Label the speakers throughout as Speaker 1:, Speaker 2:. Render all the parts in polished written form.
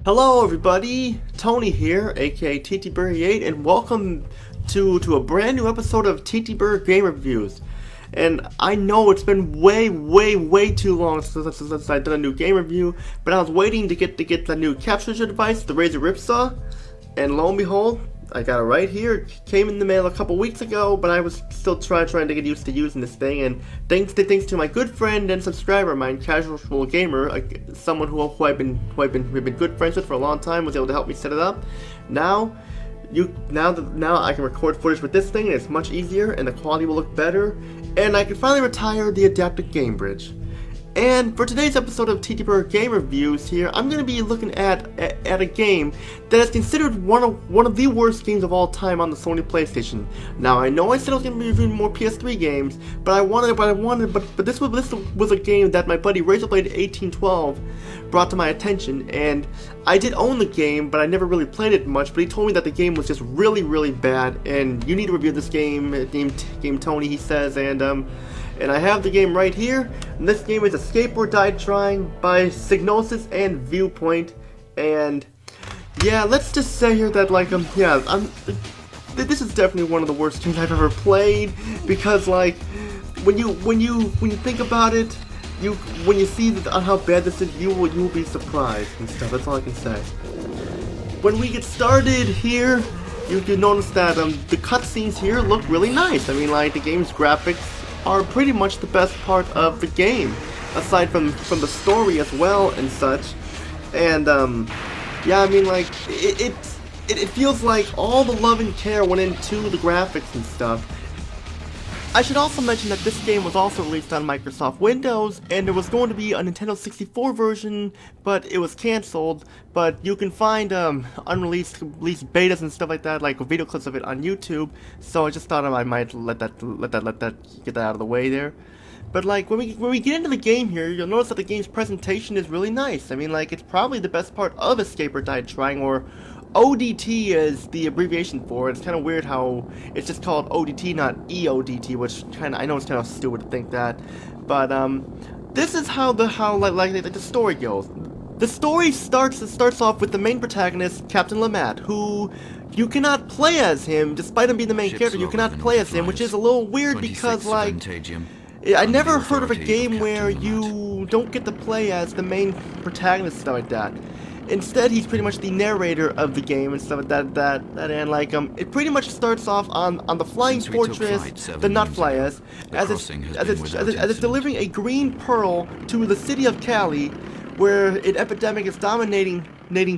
Speaker 1: Hello everybody, Tony here, aka TTBurger, and welcome to a brand new episode of TTBurger Game Reviews. And I know it's been way too long since I've done a new game review, but I was waiting to get the new capture device, the Razer Ripsaw, and lo and behold, I got it right here. It came in the mail a couple weeks ago, but I was still trying to get used to using this thing. And thanks to my good friend and subscriber of mine, CasualOGamer, someone who I've been good friends with for a long time, was able to help me set it up. Now I can record footage with this thing, and it's much easier, and the quality will look better, and I can finally retire the adaptive game bridge. And for today's episode of TTBurger Game Reviews here, I'm going to be looking at a game that is considered one of the worst games of all time on the Sony PlayStation. Now I know I said I was going to be reviewing more PS3 games, but this was a game that my buddy Razorblade 1812 brought to my attention, and I did own the game, but I never really played it much. But he told me that the game was just really bad, and you need to review this game, Tony, he says, and I have the game right here. And this game is Escape or Die Trying by Signosis and Viewpoint. And yeah, let's just say here that this is definitely one of the worst games I've ever played, because like when you think about it, when you see how bad this is, you will be surprised and stuff. That's all I can say. When we get started here, you can notice that the cutscenes here look really nice. I mean, like, the game's graphics are pretty much the best part of the game, aside from the story as well and such. And yeah, I mean, like, it feels like all the love and care went into the graphics and stuff. I should also mention that this game was also released on Microsoft Windows, and there was going to be a Nintendo 64 version, but it was cancelled. But you can find unreleased betas and stuff like that, like video clips of it on YouTube. So I just thought I might let that get that out of the way there. But like when we get into the game here, you'll notice that the game's presentation is really nice. I mean, like, it's probably the best part of Escape or Die Trying, or O.D.T is the abbreviation for it. It's kind of weird how it's just called O.D.T, not E.O.D.T, which I know it's kind of stupid to think that. But this is how the story goes. The story starts off with the main protagonist, Captain Lamat, who you cannot play as him, despite him being the main character. You cannot play as him, which is a little weird because, like, I never heard of a game where you don't get to play as the main protagonist, stuff like that. Instead, he's pretty much the narrator of the game and stuff like that, and like it pretty much starts off on the flying fortress, the Nutflyers, as it's delivering a green pearl to the city of Cali, where an epidemic is dominating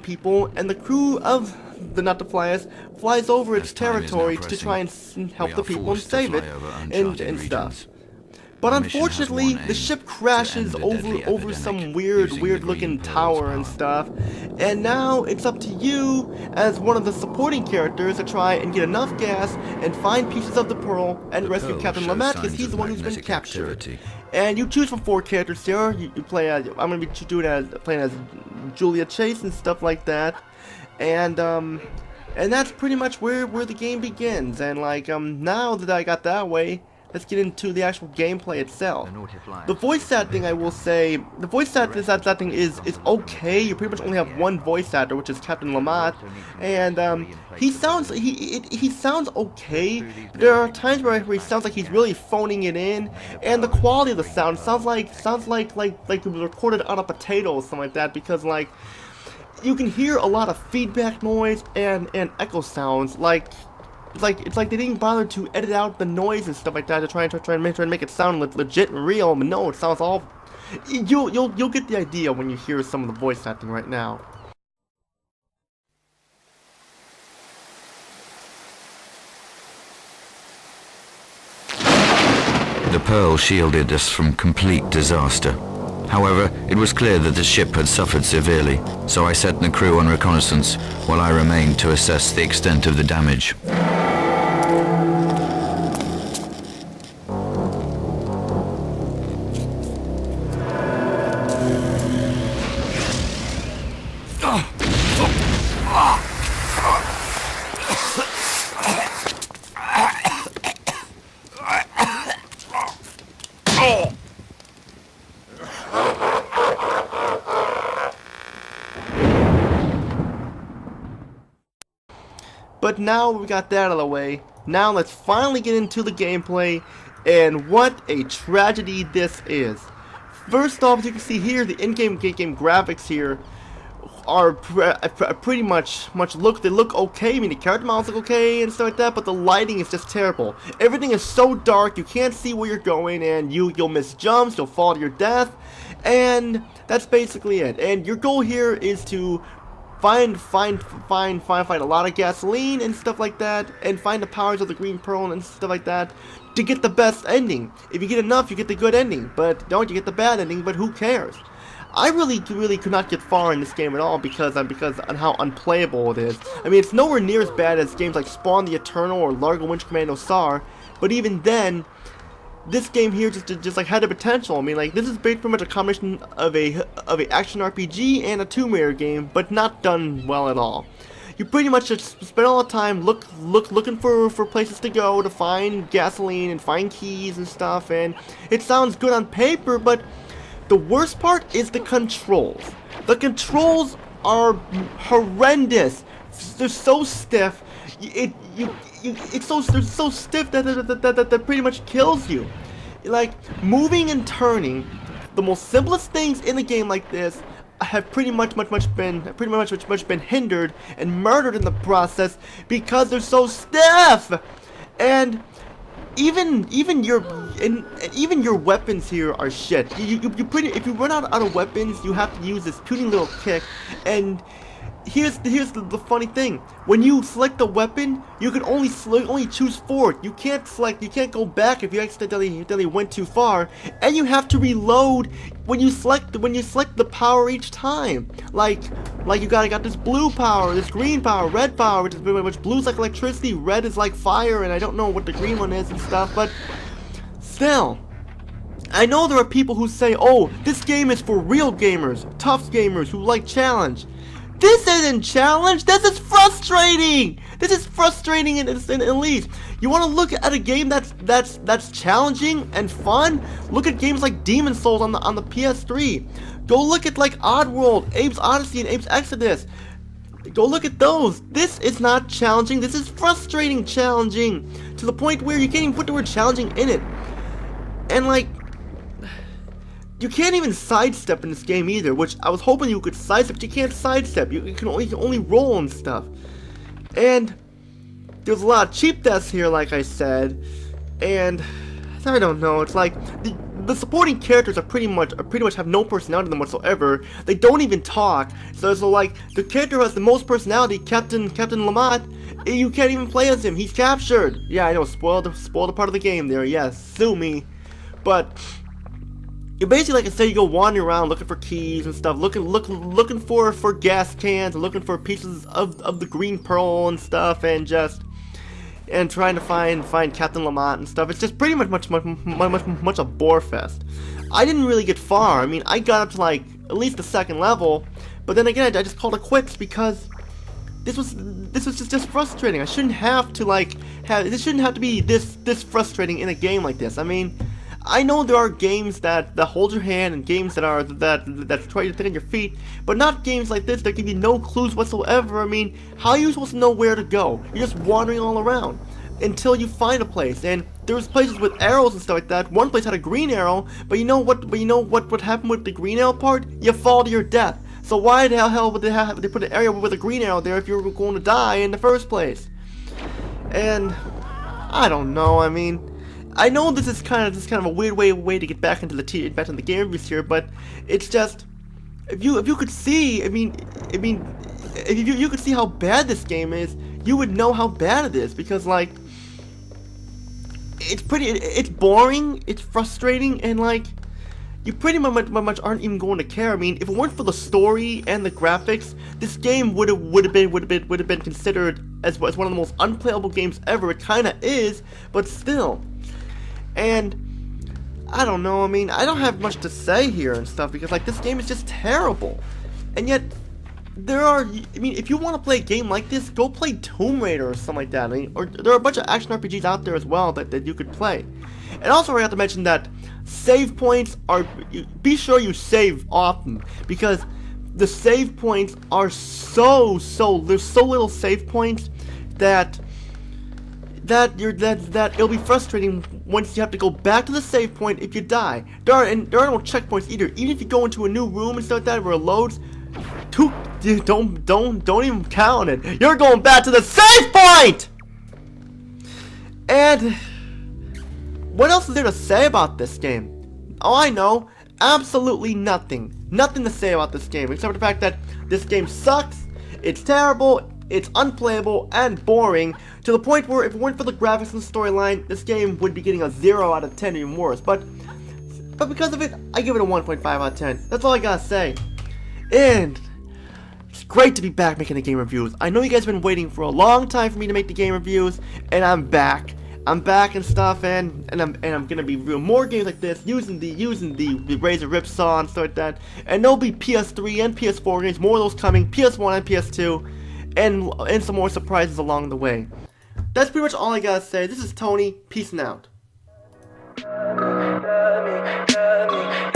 Speaker 1: people, and the crew of the Nutflyers flies over its territory to try and help the people and save it and stuff. But unfortunately, the ship crashes over some weird looking tower and stuff, and now it's up to you as one of the supporting characters to try and get enough gas and find pieces of the pearl and rescue Captain Lamat, because he's the one who's been captured. And you choose from 4 characters here. You play as, I'm gonna be playing as Julia Chase and stuff like that, and that's pretty much where the game begins. And like now that I got that way, let's get into the actual gameplay itself. The voice acting, I will say, the voice acting is okay. You pretty much only have one voice actor, which is Captain Lamat, and he sounds okay. There are times where he sounds like he's really phoning it in, and the quality of the sound sounds like it was recorded on a potato or something like that, because like you can hear a lot of feedback noise and echo sounds. It's like they didn't bother to edit out the noise and stuff like that to try and make it sound legit and real. But no, it sounds all. You'll get the idea when you hear some of the voice acting right now.
Speaker 2: The pearl shielded us from complete disaster. However, it was clear that the ship had suffered severely, so I set the crew on reconnaissance while I remained to assess the extent of the damage.
Speaker 1: But now we got that out of the way. Now let's finally get into the gameplay, and what a tragedy this is. First off, as you can see here, the in-game graphics here are pretty much they look okay. I mean, the character models look okay and stuff like that, but the lighting is just terrible. Everything is so dark, you can't see where you're going, and you'll miss jumps, you'll fall to your death, and that's basically it. And your goal here is to find a lot of gasoline and stuff like that, and find the powers of the green pearl and stuff like that to get the best ending. If you get enough, you get the good ending, but don't you get the bad ending, but who cares? I really could not get far in this game at all because on how unplayable it is. I mean, it's nowhere near as bad as games like Spawn the Eternal or Largo Winch Commando SAR, but even then, this game here just like had the potential. I mean, like, this is pretty much a combination of a action RPG and a Tomb Raider game, but not done well at all. You pretty much just spend all the time looking for places to go, to find gasoline and find keys and stuff, and it sounds good on paper, but the worst part is the controls. The controls are horrendous. They're so stiff. They're so stiff that pretty much kills you. Like, moving and turning, the most simplest things in a game like this have pretty much been hindered and murdered in the process because they're so stiff. And even your weapons here are shit. If you run out of weapons, you have to use this puny little kick. And here's the funny thing: when you select the weapon, you can only choose forward. You can't go back if you accidentally went too far, and you have to reload when you select the power each time. Like you got this blue power, this green power, red power, which blue's like electricity, red is like fire, and I don't know what the green one is and stuff, but still. I know there are people who say, oh, this game is for real gamers, tough gamers who like challenge. This isn't challenge. This is frustrating. This is frustrating in least. You want to look at a game that's challenging and fun? Look at games like Demon Souls on the PS3. Go look at like Oddworld, Abe's Odyssey, and Abe's Exodus. Go look at those. This is not challenging. This is frustrating challenging to the point where you can't even put the word challenging in it. And like, you can't even sidestep in this game either, which I was hoping you could sidestep, but you can't sidestep. You can only roll and stuff. And there's a lot of cheap deaths here, like I said, and I don't know. It's like the supporting characters are pretty much have no personality to them whatsoever. They don't even talk. So like the character who has the most personality, Captain Lamont, you can't even play as him. He's captured. Yeah, I know. Spoiled a part of the game there. Yes, sue me. But you basically, like I said, you go wandering around looking for keys and stuff, looking for gas cans, and looking for pieces of the green pearl and stuff, and trying to find Captain Lamont and stuff. It's just pretty much a bore fest. I didn't really get far. I mean, I got up to like at least the second level, but then again, I just called it quits because this was just frustrating. I shouldn't have to this shouldn't have to be this frustrating in a game like this. I mean, I know there are games that hold your hand and games that try to think on your feet, but not games like this that give you no clues whatsoever. I mean, how are you supposed to know where to go? You're just wandering all around until you find a place. And there's places with arrows and stuff like that. One place had a green arrow, but you know what happened with the green arrow part? You fall to your death. So why the hell would they put an area with a green arrow there if you were going to die in the first place? And I don't know. I mean, I know this is kind of a weird way to get back into the game reviews here, but it's just, if you could see, I mean, if you could see how bad this game is, you would know how bad it is, because like, it's boring, it's frustrating, and like, you pretty much aren't even going to care. I mean, if it weren't for the story and the graphics, this game would have been considered as one of the most unplayable games ever. It kind of is, but still. And I don't know, I mean, I don't have much to say here and stuff because like this game is just terrible. And yet I mean, if you want to play a game like this, go play Tomb Raider or something like that. I mean, or there are a bunch of action RPGs out there as well that you could play. And also I have to mention that save points be sure you save often, because the save points are there's so little save points that it'll be frustrating once you have to go back to the save point if you die. There are no checkpoints either. Even if you go into a new room and stuff like that where it loads, don't even count it. You're going back to the save point! And what else is there to say about this game? Oh, I know. Absolutely nothing. Nothing to say about this game except for the fact that this game sucks, it's terrible, it's unplayable, and boring, to the point where if it weren't for the graphics and the storyline, this game would be getting a 0 out of 10 or even worse. But because of it, I give it a 1.5 out of 10. That's all I gotta say. And it's great to be back making the game reviews. I know you guys have been waiting for a long time for me to make the game reviews, and I'm back. I'm back and stuff, and I'm gonna be reviewing more games like this using the Razer Ripsaw and stuff like that. And there'll be PS3 and PS4 games, more of those coming, PS1 and PS2, and some more surprises along the way. That's pretty much all I gotta say. This is Tony. Peace and out.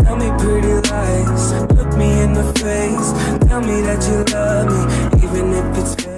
Speaker 3: Tell me pretty lies, look me in the face, tell me that you love me, even if it's fake.